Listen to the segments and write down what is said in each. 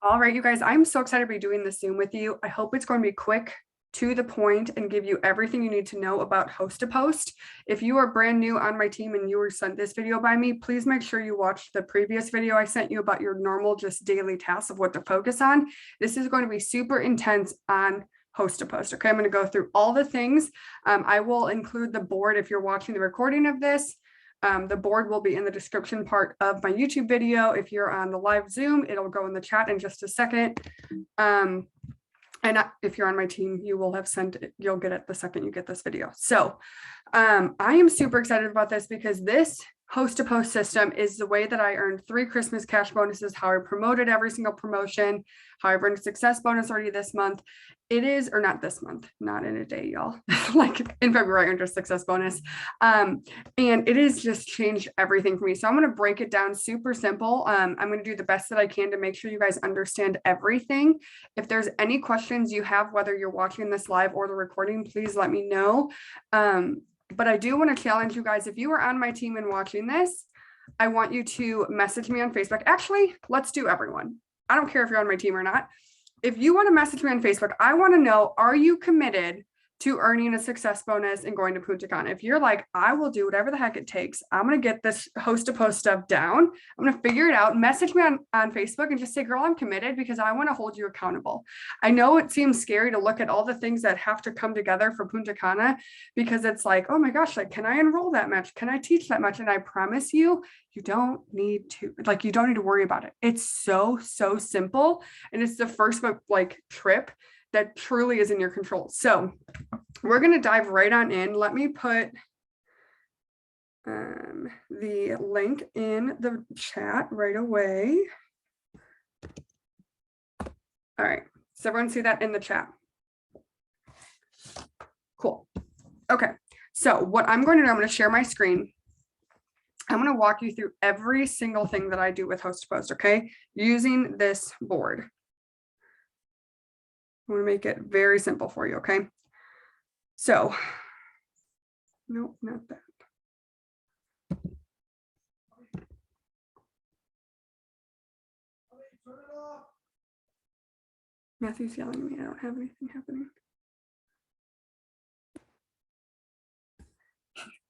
All right, you guys, I'm so excited to be doing this Zoom with you. I hope it's going to be quick, to the point, and give you everything you need to know about Host-to-Post. If you are brand new on my team and you were sent this video by me, please make sure you watch the previous video I sent you about your normal, just daily tasks of what to focus on. This is going to be super intense on Host-to-Post. Okay, I'm going to go through all the things. I will include the board if you're watching the recording of this. The board will be in the description part of my YouTube video. If you're on the live Zoom, it'll go in the chat in just a second. And if you're on my team, you will have sent it, you'll get it the second you get this video. So I am super excited about this because this Host-to-Post system is the way that I earned 3 Christmas cash bonuses, how I promoted every single promotion, how I've earned a success bonus already this month. It is, or not this month, not in a day, y'all. Like in February, I earned a success bonus. And it has just changed everything for me. So I'm going to break it down super simple. I'm going to do the best that I can to make sure you guys understand everything. If there's any questions you have, whether you're watching this live or the recording, please let me know. But I do want to challenge you guys. If you are on my team and watching this, I want you to message me on Facebook. Actually, let's do everyone. I don't care if you're on my team or not. If you want to message me on Facebook, I want to know, are you committed to earning a success bonus and going to Punta Cana? If you're like, I will do whatever the heck it takes, I'm going to get this Host-to-Post stuff down. I'm going to figure it out. Message me on Facebook and just say, girl, I'm committed, because I want to hold you accountable. I know it seems scary to look at all the things that have to come together for Punta Cana, because it's like, oh my gosh, like, can I enroll that much? Can I teach that much? And I promise you, you don't need to, like, you don't need to worry about it. It's so simple. And it's the first like trip that truly is in your control. So we're going to dive right on in. Let me put the link in the chat right away. All right. Does everyone see that in the chat? Cool. Okay. So what I'm going to do, I'm going to share my screen. I'm going to walk you through every single thing that I do with Host-to-Post, okay? Using this board. I'm going to make it very simple for you, okay? So, nope, not that. Matthew's yelling at me. I don't have anything happening.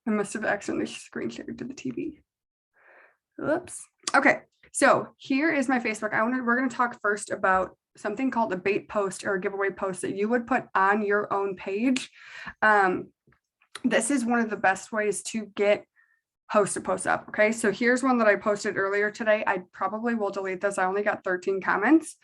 I must have accidentally screen shared to the TV. Oops. Okay, so here is my Facebook. We're going to talk first about something called a bait post or a giveaway post that you would put on your own page. This is one of the best ways to get Host-to-Post up. Okay, so here's one that I posted earlier today. I probably will delete this. I only got 13 comments,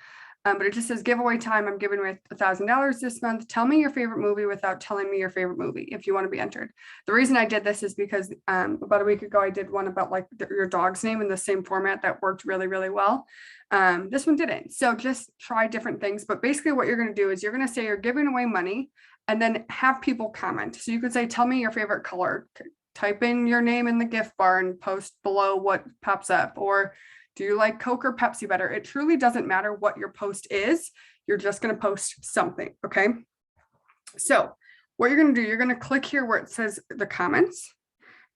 but it just says giveaway time. I'm giving away $1,000 this month. Tell me your favorite movie without telling me your favorite movie if you want to be entered. The reason I did this is because about a week ago, I did one about like your dog's name in the same format that worked really well. This one didn't. So just try different things. But basically what you're going to do is you're going to say you're giving away money and then have people comment. So you could say, tell me your favorite color. Type in your name in the gift bar and post below what pops up. Or do you like Coke or Pepsi better? It truly doesn't matter what your post is. You're just going to post something. Okay. So what you're going to do, you're going to click here where it says the comments.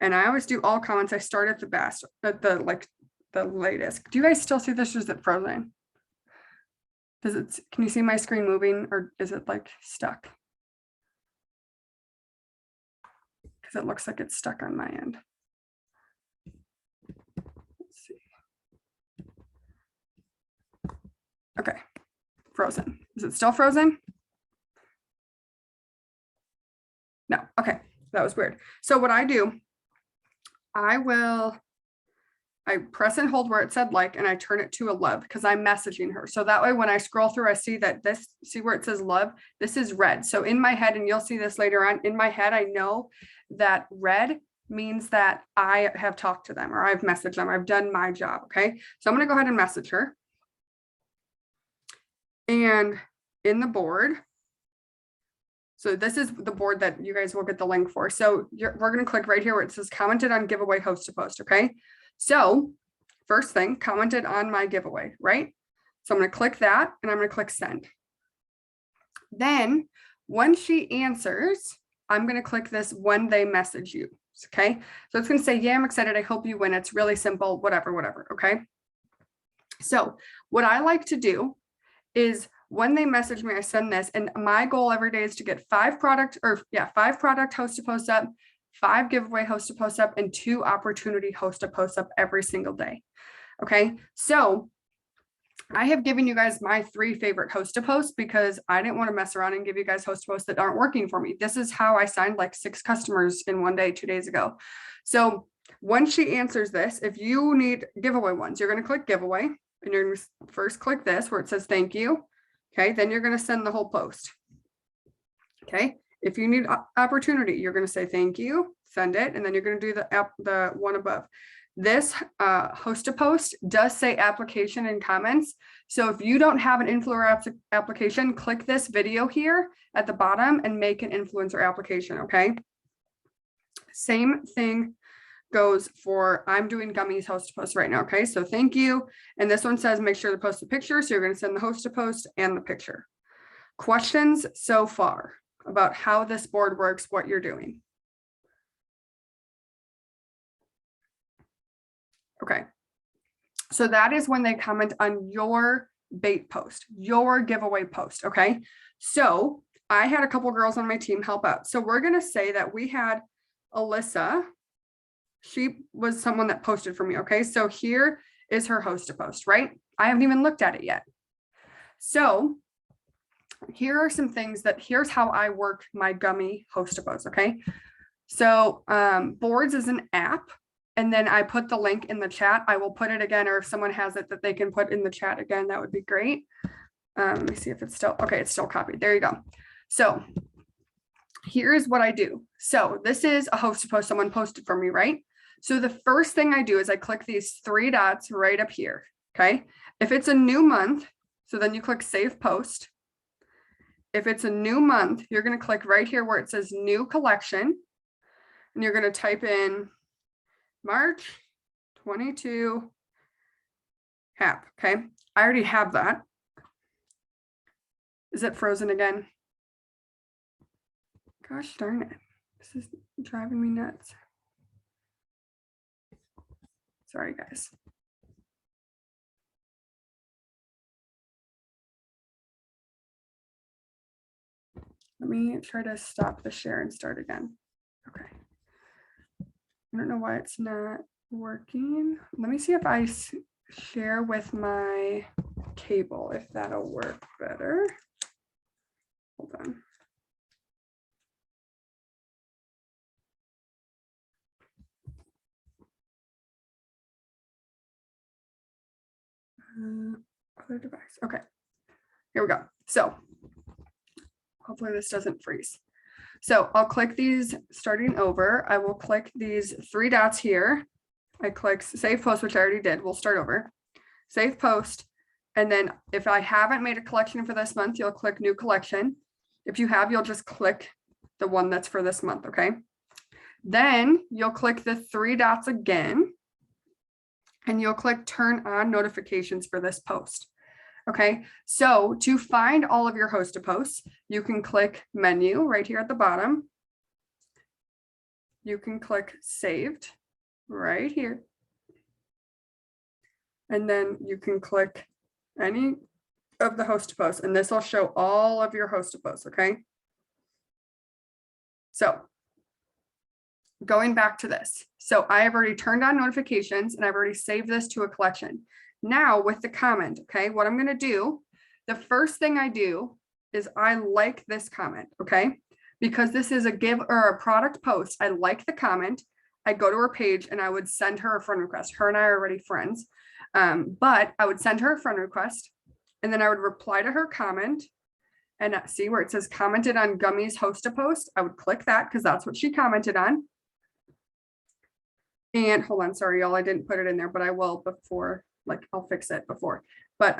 And I always do all comments. I start at the best, at the latest. Do you guys still see this? Or is it frozen? Can you see my screen moving, or is it like stuck? Because it looks like it's stuck on my end. Let's see. Okay, frozen. Is it still frozen? No, okay, that was weird. So what I do, I press and hold where it said like, and I turn it to a love because I'm messaging her. So that way, when I scroll through, I see that see where it says love, this is red. So in my head, and you'll see this later on, in my head, I know that red means that I have talked to them or I've messaged them. I've done my job. Okay. So I'm going to go ahead and message her. And in the board, so this is the board that you guys will get the link for. So we're going to click right here where it says commented on giveaway Host-to-Post. Okay. So first thing, commented on my giveaway, right? So I'm going to click that and I'm going to click send. Then when she answers, I'm going to click this when they message you. Okay. So it's going to say, yeah, I'm excited. I hope you win. It's really simple, whatever. Okay. So what I like to do is when they message me, I send this, and my goal every day is to get 5 product host to post up, 5 giveaway host to post up, and 2 opportunity host to post up every single day. Okay, so I have given you guys my 3 favorite host to posts because I didn't want to mess around and give you guys host to posts that aren't working for me. This is how I signed like 6 customers in one day, 2 days ago. So when she answers this, if you need giveaway ones, you're going to click giveaway, and you're going to first click this where it says thank you. Okay, then you're going to send the whole post. Okay, if you need opportunity, you're going to say thank you, send it, and then you're going to do the one above. This host to post does say application and comments. So if you don't have an influencer application, click this video here at the bottom and make an influencer application. Okay, same thing goes for, I'm doing gummies host to post right now. Okay, so thank you. And this one says make sure to post the picture. So you're going to send the host to post and the picture. Questions so far about how this board works, what you're doing? Okay, so that is when they comment on your bait post, your giveaway post. Okay, so I had a couple girls on my team help out. So we're going to say that we had Alyssa. She was someone that posted for me. Okay, so here is her host to post, right? I haven't even looked at it yet. So here are some things here's how I work my gummy host to post. Okay, so Boards is an app. And then I put the link in the chat. I will put it again, or if someone has it that they can put in the chat again, that would be great. Let me see if it's still, okay, it's still copied. There you go. So here's what I do. So this is a host to post, someone posted for me, right? So the first thing I do is I click these 3 dots right up here, okay? If it's a new month, so then you click save post. If it's a new month, you're gonna click right here where it says new collection, and you're gonna type in March 22 HAP. Okay, I already have that. Is it frozen again? Gosh darn it. This is driving me nuts. Sorry, guys. Let me try to stop the share and start again. Okay. I don't know why it's not working. Let me see if I share with my cable, if that'll work better. Hold on. Other device. Okay, here we go. So hopefully this doesn't freeze. So I'll click these starting over. I will click these 3 dots here. I click save post, which I already did. We'll start over. Save post. And then if I haven't made a collection for this month, you'll click new collection. If you have, you'll just click the one that's for this month. Okay. Then you'll click the 3 dots again, and you'll click turn on notifications for this post. Okay, so to find all of your host to posts, you can click menu right here at the bottom. You can click saved right here. And then you can click any of the host to posts, and this will show all of your host to posts. Okay, so going back to this. So I have already turned on notifications and I've already saved this to a collection. Now with the comment, okay, what I'm going to do, the first thing I do is I like this comment, okay, because this is a give or a product post. I like the comment. I go to her page and I would send her a friend request. Her and I are already friends, but I would send her a friend request, and then I would reply to her comment, and see where it says commented on Gummies host to post. I would click that because that's what she commented on. And hold on, sorry, y'all, I didn't put it in there, but I will before. Like I'll fix it before, but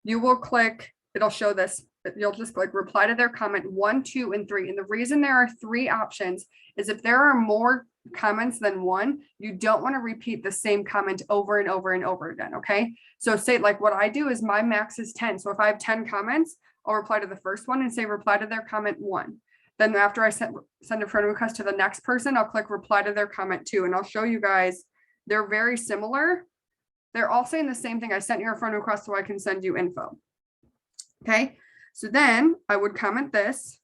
you will click, it'll show this, you'll just click reply to their comment 1, 2, and 3. And the reason there are 3 options is if there are more comments than 1, you don't want to repeat the same comment over and over and over again. Okay, so say like what I do is my max is 10. So if I have 10 comments, I'll reply to the first one and say reply to their comment 1. Then after I send a friend request to the next person, I'll click reply to their comment 2, and I'll show you guys they're very similar. They're all saying the same thing. I sent you a friend request so I can send you info. Okay, so then I would comment this.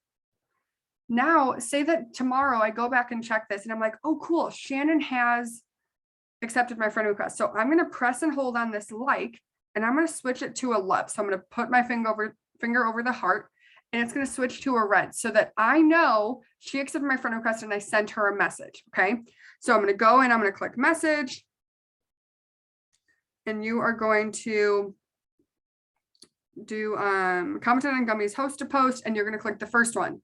Now, say that tomorrow I go back and check this and I'm like, oh, cool, Shannon has accepted my friend request. So I'm going to press and hold on this like, and I'm going to switch it to a love. So I'm going to put my finger over the heart, and it's going to switch to a red so that I know she accepted my friend request and I sent her a message. Okay, so I'm going to go and I'm going to click message, and you are going to do commented on Gummies host a post, and you're going to click the first one.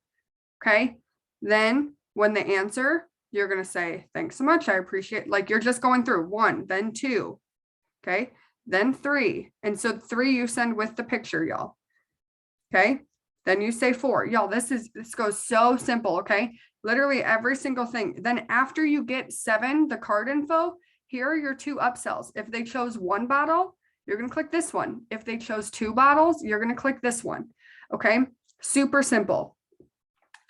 Okay, then when they answer, you're going to say, thanks so much, I appreciate, like you're just going through 1, then 2, okay, then 3. And so 3 you send with the picture, y'all. Okay, then you say 4. Y'all, this goes so simple. Okay, literally every single thing. Then after you get 7, the card info, here are your 2 upsells. If they chose 1 bottle, you're going to click this one. If they chose 2 bottles, you're going to click this one. Okay, super simple.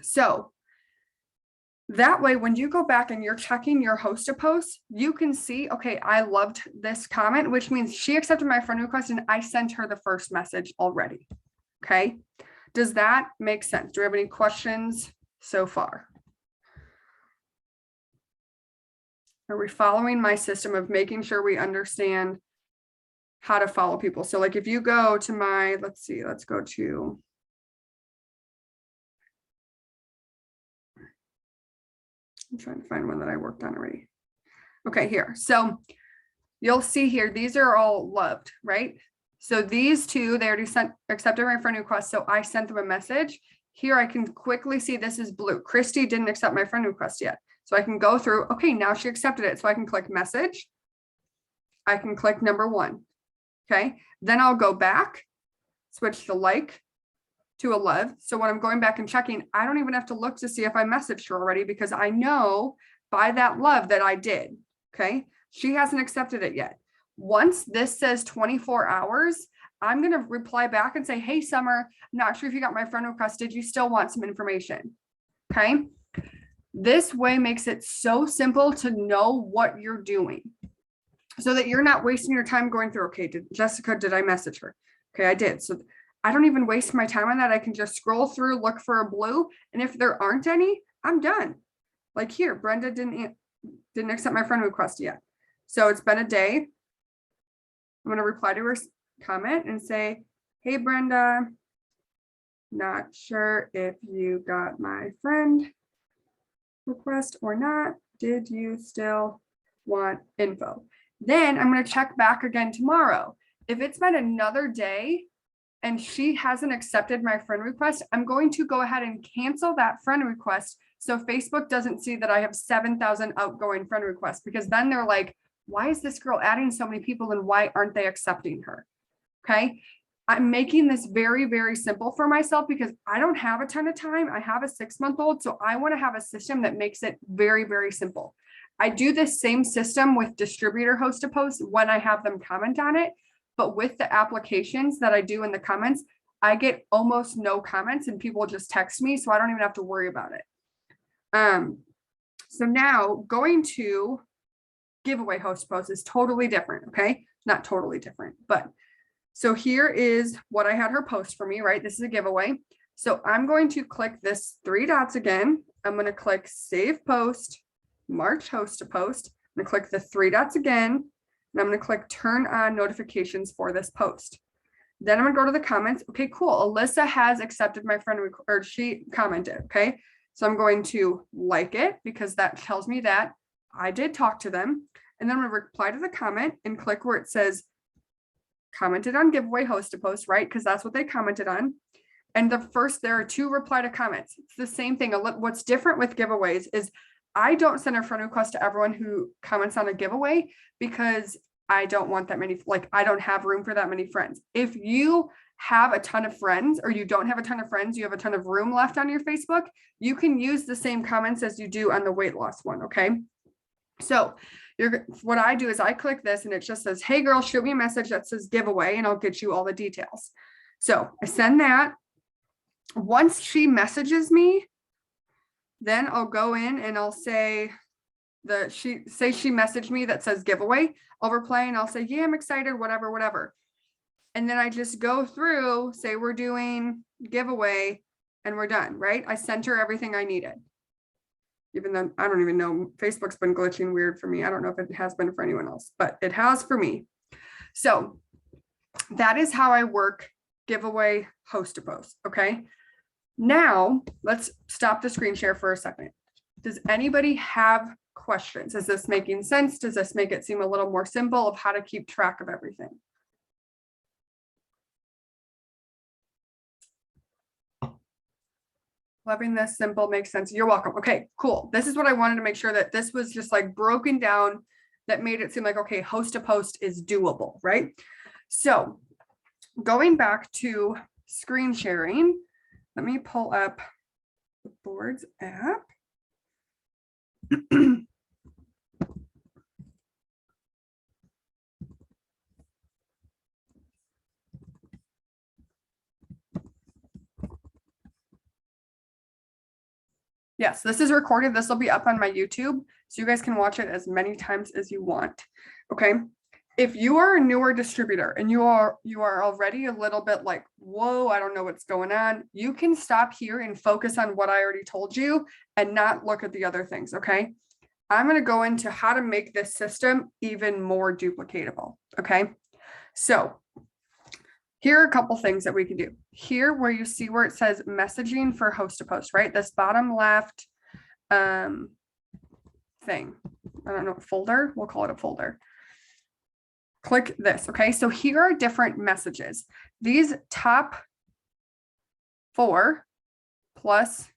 So that way, when you go back and you're checking your host a post, you can see, okay, I loved this comment, which means she accepted my friend request and I sent her the first message already. Okay, does that make sense? Do we have any questions so far? Are we following my system of making sure we understand how to follow people? So like if you go to my, let's go to, I'm trying to find one that I worked on already. Okay, here. So you'll see here, these are all loved, right? So these 2, they already accepted my friend request. So I sent them a message. Here I can quickly see this is blue. Christy didn't accept my friend request yet. So I can go through, okay, now she accepted it. So I can click message. I can click number 1. Okay, then I'll go back, switch the like to a love. So when I'm going back and checking, I don't even have to look to see if I messaged her already because I know by that love that I did. Okay, she hasn't accepted it yet. Once this says 24 hours, I'm going to reply back and say, hey, Summer, I'm not sure if you got my friend request. Did you still want some information? Okay, this way makes it so simple to know what you're doing so that you're not wasting your time going through, okay, did I message her? Okay, I did. So I don't even waste my time on that. I can just scroll through, look for a blue. And if there aren't any, I'm done. Like here, Brenda didn't accept my friend request yet. So it's been a day. I'm going to reply to her comment and say, hey, Brenda, not sure if you got my friend request or not. Did you still want info? Then I'm going to check back again tomorrow. If it's been another day and she hasn't accepted my friend request, I'm going to go ahead and cancel that friend request so Facebook doesn't see that I have 7,000 outgoing friend requests, because then they're like, why is this girl adding so many people and why aren't they accepting her? Okay, I'm making this very, very simple for myself because I don't have a ton of time. I have a 6-month-old, so I want to have a system that makes it very, very simple. I do this same system with distributor host a post when I have them comment on it, but with the applications that I do in the comments, I get almost no comments and people just text me, so I don't even have to worry about it. So now going to giveaway host post is totally different. Okay, not totally different, but so here is what I had her post for me, right? This is a giveaway. So I'm going to click this 3 dots again. I'm going to click save post, March host a post. I'm going to click the 3 dots again, and I'm going to click turn on notifications for this post. Then I'm going to go to the comments. Okay, cool. Alyssa has accepted my friend or she commented. Okay, so I'm going to like it because that tells me that I did talk to them. And then I'm going to reply to the comment and click where it says commented on giveaway host a post, right? Because that's what they commented on. And there are 2 reply to comments. It's the same thing. What's different with giveaways is I don't send a friend request to everyone who comments on a giveaway because I don't want that many, like I don't have room for that many friends. If you have a ton of friends or you don't have a ton of friends, you have a ton of room left on your Facebook, you can use the same comments as you do on the weight loss one, okay? So what I do is I click this and it just says, hey girl, shoot me a message that says giveaway and I'll get you all the details. So I send that. Once she messages me, then I'll go in and I'll say she messaged me that says giveaway. I'll reply and I'll say, yeah, I'm excited, whatever. And then I just go through, say we're doing giveaway and we're done, right? I center everything I needed. Even though I don't even know, Facebook's been glitching weird for me. I don't know if it has been for anyone else, but it has for me. So that is how I work giveaway host to post. Okay. Now let's stop the screen share for a second. Does anybody have questions? Is this making sense? Does this make it seem a little more simple of how to keep track of everything? Loving this simple makes sense. You're welcome. Okay, cool. This is what I wanted to make sure that this was just like broken down, that made it seem like, okay, host to post is doable, right? So going back to screen sharing, let me pull up the Boards app. Yes, this is recorded. This will be up on my YouTube, so you guys can watch it as many times as you want. Okay. If you are a newer distributor and you are already a little bit like, whoa, I don't know what's going on, you can stop here and focus on what I already told you and not look at the other things. Okay. I'm going to go into how to make this system even more duplicatable. Okay. So here are a couple things that we can do. Here where you see where it says messaging for host to post, right? This bottom left thing. I don't know, folder. We'll call it a folder. Click this. Okay. So here are different messages. These top 4 plus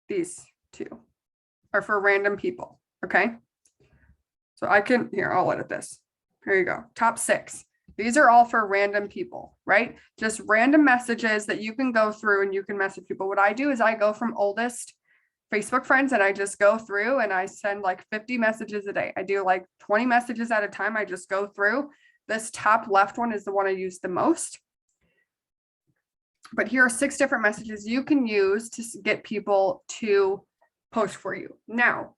these 2 are for random people. Okay. So I can, here, I'll edit this. Here you go. Top 6. These are all for random people, right? Just random messages that you can go through and you can message people. What I do is I go from oldest Facebook friends and I just go through and I send like 50 messages a day. I do like 20 messages at a time. I just go through. This top left one is the one I use the most. But here are 6 different messages you can use to get people to post for you. Now,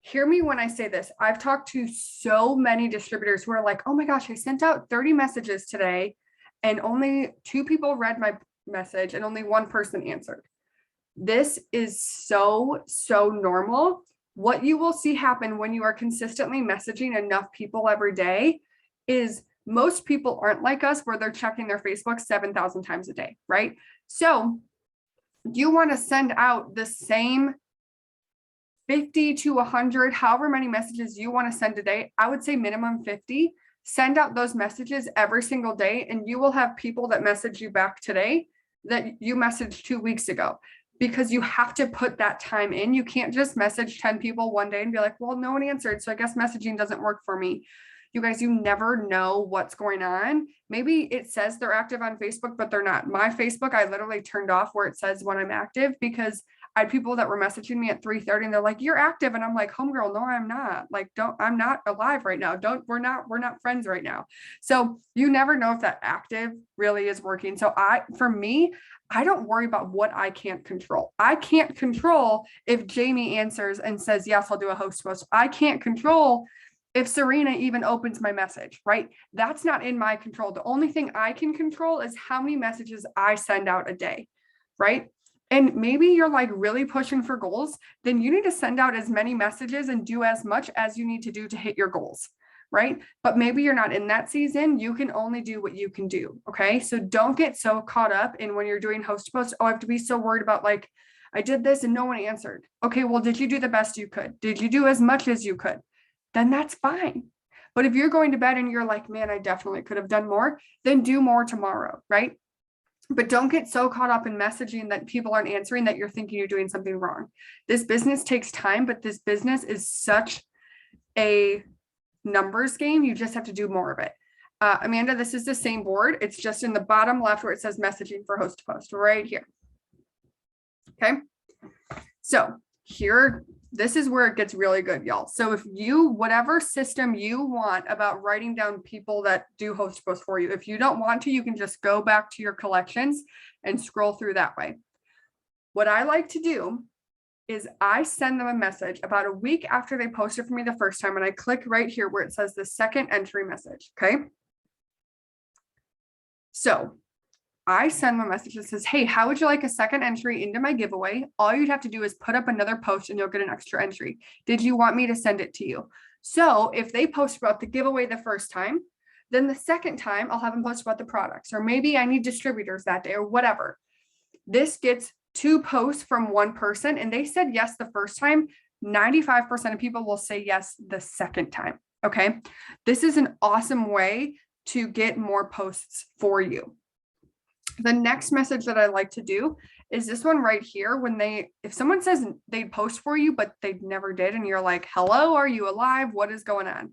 hear me when I say this. I've talked to so many distributors who are like, oh my gosh, I sent out 30 messages today and only 2 people read my message and only 1 person answered. This is so normal. What you will see happen when you are consistently messaging enough people every day is most people aren't like us where they're checking their Facebook 7,000 times a day, right? So you want to send out the same 50 to 100, however many messages you want to send a day. I would say minimum 50. Send out those messages every single day, and you will have people that message you back today that you messaged 2 weeks ago, because you have to put that time in. You can't just message 10 people one day and be like, well, no one answered, so I guess messaging doesn't work for me. You guys, you never know what's going on. Maybe it says they're active on Facebook, but they're not. My Facebook, I literally turned off where it says when I'm active, because I had people that were messaging me at 3:30 and they're like, you're active. And I'm like, homegirl, no, I'm not. Like, I'm not alive right now. We're not friends right now. So you never know if that active really is working. So for me, I don't worry about what I can't control. I can't control if Jamie answers and says, yes, I'll do a host post. I can't control if Serena even opens my message, right? That's not in my control. The only thing I can control is how many messages I send out a day, right? And maybe you're like really pushing for goals, then you need to send out as many messages and do as much as you need to do to hit your goals, right? But maybe you're not in that season. You can only do what you can do. Okay. So don't get so caught up in when you're doing host to post, oh, I have to be so worried about like, I did this and no one answered. Okay. Well, did you do the best you could? Did you do as much as you could? Then that's fine. But if you're going to bed and you're like, man, I definitely could have done more, then do more tomorrow, right? But don't get so caught up in messaging that people aren't answering that you're thinking you're doing something wrong. This business takes time, but this business is such a numbers game. You just have to do more of it. Amanda, this is the same board. It's just in the bottom left where it says messaging for host to post right here. Okay. So here, this is where it gets really good, y'all. So if you, whatever system you want about writing down people that do host posts for you, if you don't want to, you can just go back to your collections and scroll through that way. What I like to do is I send them a message about a week after they posted for me the first time, and I click right here where it says the second entry message. Okay. So I send them a message that says, hey, how would you like a second entry into my giveaway? All you'd have to do is put up another post and you'll get an extra entry. Did you want me to send it to you? So if they post about the giveaway the first time, then the second time I'll have them post about the products, or maybe I need distributors that day or whatever. This gets 2 posts from one person and they said yes the first time. 95% of people will say yes the second time. Okay. This is an awesome way to get more posts for you. The next message that I like to do is this one right here. If someone says they'd post for you, but they never did, and you're like, hello, are you alive? What is going on?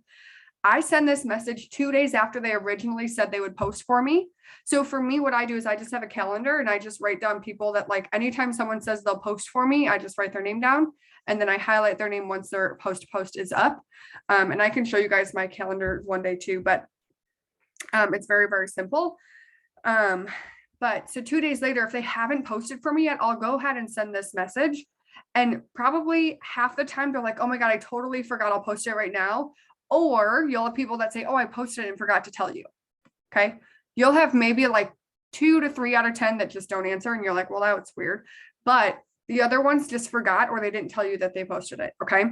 I send this message 2 days after they originally said they would post for me. So for me, what I do is I just have a calendar and I just write down people that, like, anytime someone says they'll post for me, I just write their name down and then I highlight their name once their post is up. And I can show you guys my calendar one day too, but it's very, very simple. But so 2 days later, if they haven't posted for me yet, I'll go ahead and send this message. And probably half the time they're like, oh my God, I totally forgot, I'll post it right now. Or you'll have people that say, oh, I posted it and forgot to tell you. Okay. You'll have maybe like 2 to 3 out of 10 that just don't answer. And you're like, well, that's weird. But the other ones just forgot, or they didn't tell you that they posted it. Okay.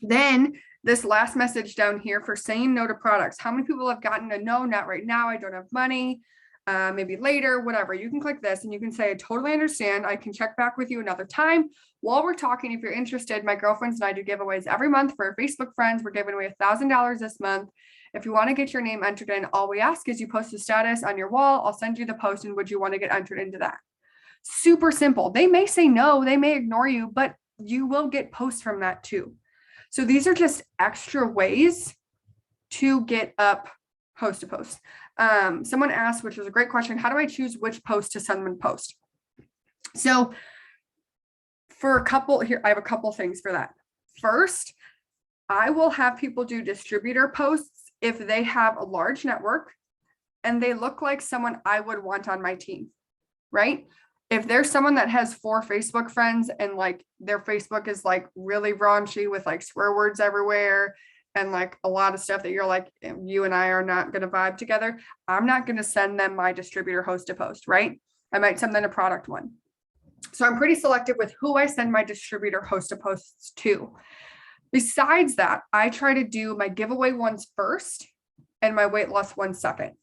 Then this last message down here for saying no to products. How many people have gotten a no, not right now, I don't have money, maybe later, whatever. You can click this and you can say, I totally understand. I can check back with you another time. While we're talking, if you're interested, my girlfriends and I do giveaways every month for our Facebook friends. We're giving away $1,000 this month. If you want to get your name entered in, all we ask is you post a status on your wall. I'll send you the post, and would you want to get entered into that? Super simple. They may say no, they may ignore you, but you will get posts from that too. So these are just extra ways to get up host to post. Someone asked, which was a great question, how do I choose which post to send them post? So for a couple here, I have a couple things for that. First, I will have people do distributor posts if they have a large network and they look like someone I would want on my team, right? If there's someone that has 4 Facebook friends and like their Facebook is like really raunchy with like swear words everywhere and like a lot of stuff that you're like, you and I are not going to vibe together, I'm not going to send them my distributor host to post, right? I might send them a product one. So I'm pretty selective with who I send my distributor host to posts to. Besides that, I try to do my giveaway ones first and my weight loss ones second.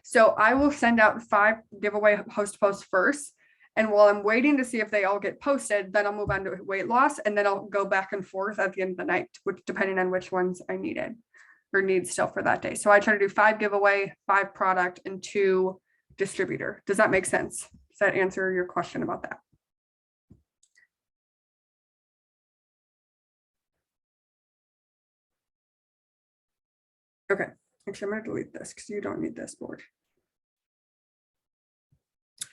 So I will send out 5 giveaway host posts first. And while I'm waiting to see if they all get posted, then I'll move on to weight loss, and then I'll go back and forth at the end of the night, which depending on which ones I needed or need still for that day. So I try to do 5 giveaway, 5 product, and 2 distributor. Does that make sense? Does that answer your question about that? Okay, actually, I'm going to delete this because you don't need this board.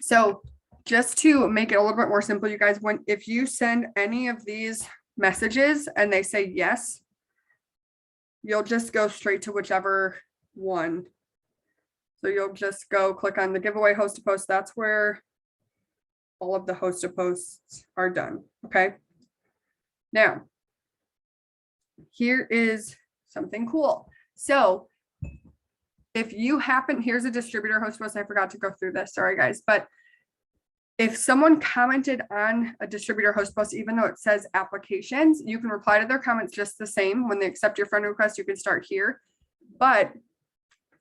So just to make it a little bit more simple, you guys, if you send any of these messages and they say yes, you'll just go straight to whichever one. So you'll just go click on the giveaway host to post. That's where all of the host to posts are done. Okay. Now, here is something cool. So if you happen, here's a distributor host post. I forgot to go through this. Sorry, guys. But if someone commented on a distributor host post, even though it says applications, you can reply to their comments just the same. When they accept your friend request, you can start here. But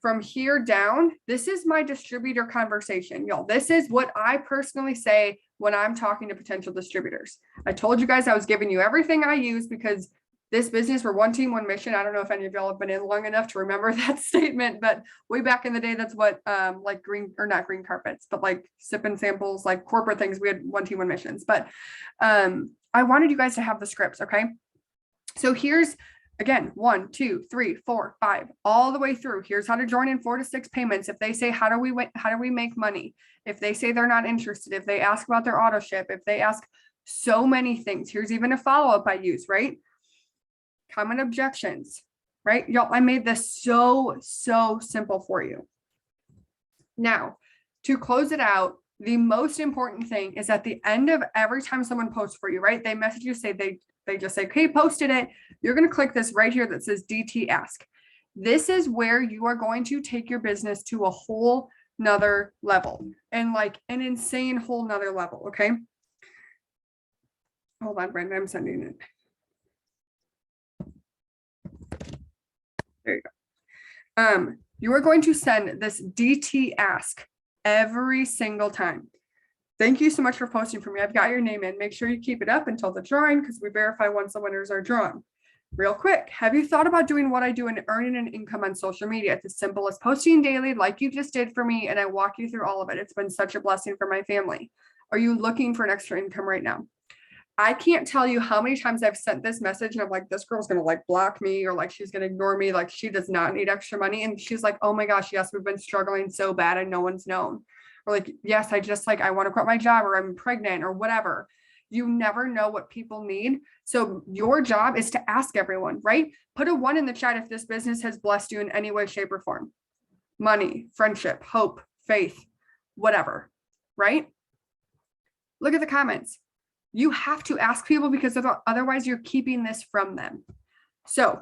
from here down, this is my distributor conversation, y'all. This is what I personally say when I'm talking to potential distributors. I told you guys I was giving you everything I use because this business, we're one team, one mission. I don't know if any of y'all have been in long enough to remember that statement, but way back in the day, that's what like green, or not green carpets, but like sip and samples, like corporate things, we had one team, one missions. But I wanted you guys to have the scripts, okay? So here's, again, 1, 2, 3, 4, 5, all the way through. Here's how to join in 4 to 6 payments. If they say, how do we make money? If they say they're not interested, if they ask about their auto ship, if they ask so many things, here's even a follow-up I use, right? Common objections, right? Y'all, I made this so simple for you. Now, to close it out, the most important thing is at the end of every time someone posts for you, right? They message you, say they just say, okay, posted it. You're going to click this right here that says DT Ask. This is where you are going to take your business to a whole nother level, and like an insane whole nother level. Okay. Hold on, Brenda, I'm sending it. There you go. You are going to send this DT ask every single time. Thank you so much for posting for me. I've got your name in. Make sure you keep it up until the drawing, because we verify once the winners are drawn. Real quick, have you thought about doing what I do and earning an income on social media? It's as simple as posting daily like you just did for me, and I walk you through all of it. It's been such a blessing for my family. Are you looking for an extra income right now? I can't tell you how many times I've sent this message and I'm like, this girl's gonna like block me, or like she's gonna ignore me, like she does not need extra money. And she's like, oh my gosh, yes, we've been struggling so bad and no one's known. Or like, yes, I just like, I want to quit my job, or I'm pregnant, or whatever. You never know what people need. So your job is to ask everyone, right? Put a 1 in the chat if this business has blessed you in any way, shape, or form. Money, friendship, hope, faith, whatever, right? Look at the comments. You have to ask people, because otherwise you're keeping this from them. So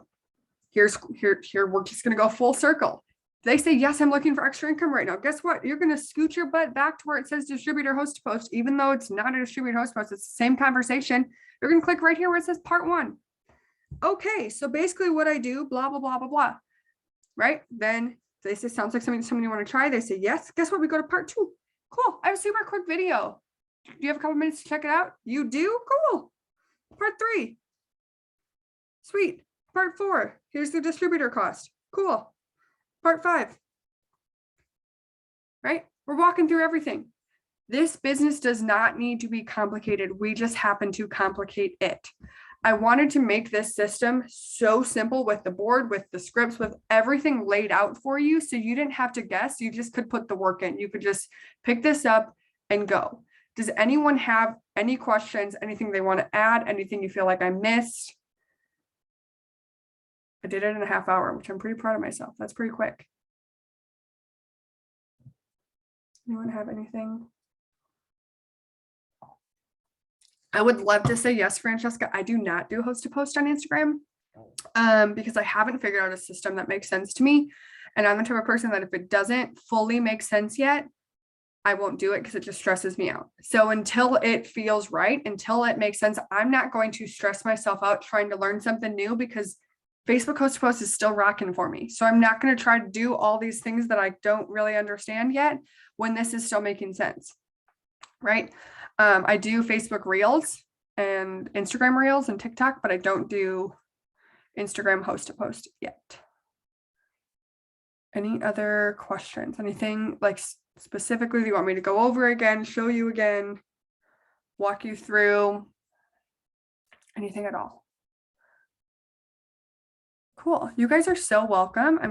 here we're just going to go full circle. They say, yes, I'm looking for extra income right now. Guess what? You're going to scoot your butt back to where it says distributor host to post, even though it's not a distributor host post. It's the same conversation. You're going to click right here where it says part 1. Okay, so basically what I do, blah, blah, blah, blah, blah. Right? Then they say, sounds like something you want to try. They say, yes. Guess what? We go to part 2. Cool. I have a super quick video. Do you have a couple minutes to check it out? You do? Cool. Part 3. Sweet. Part 4. Here's the distributor cost. Cool. Part 5. Right? We're walking through everything. This business does not need to be complicated. We just happen to complicate it. I wanted to make this system so simple, with the board, with the scripts, with everything laid out for you, so you didn't have to guess. You just could put the work in. You could just pick this up and go. Does anyone have any questions, anything they want to add, anything you feel like I missed? I did it in a half hour, which I'm pretty proud of myself. That's pretty quick. Anyone have anything? I would love to say yes, Francesca. I do not do host to post on Instagram because I haven't figured out a system that makes sense to me. And I'm the type of person that if it doesn't fully make sense yet, I won't do it, because it just stresses me out. So until it feels right, until it makes sense, I'm not going to stress myself out trying to learn something new, because Facebook host to post is still rocking for me. So I'm not going to try to do all these things that I don't really understand yet when this is still making sense, right? I do Facebook Reels and Instagram Reels and TikTok, but I don't do Instagram host to post yet. Any other questions? Anything like specifically you want me to go over again, show you again, walk you through? Anything at all? Cool. You guys are so welcome.